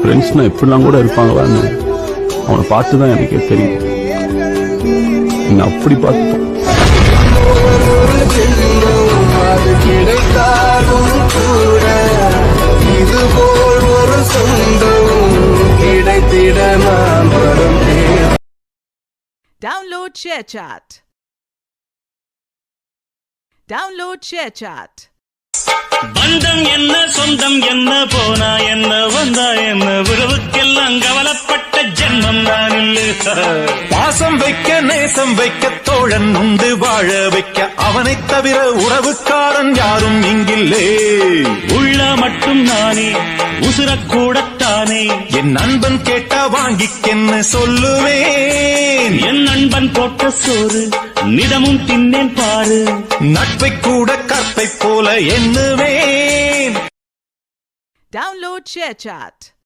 ஃப்ரெண்ட்ஸ்னா எப்படிலாம் கூட இருப்பாங்களான்னு அவனை பார்த்து தான் எனக்கே தெரியும். என்ன அப்படி பார்த்துப்பான். Download ShareChat. Download ShareChat. பந்தம் என்ன சொந்தம் என்ன போனா என்ன வந்தா என்ன உறவுக்கெல்லாம் கவலைப்பட்ட ஜென்மம் நான் இல்லை. பாசம் வைக்க நேசம் வைக்க தோழன் உண்டு வாழ வைக்க அவனைத் தவிர உறவுக்காரன் யாரும் இங்கில்லே. உள்ள மட்டும் நானே உசுரக்கூடத்தானே என் நண்பன் கேட்டா வாங்கிக்கென்னு சொல்லுவேன். என் நண்பன் போட்ட சோறு நிதமும் தின்னேன் பாரு. நட்பை கூட கற்பை போல எண்ணுவேன். Download ShareChat.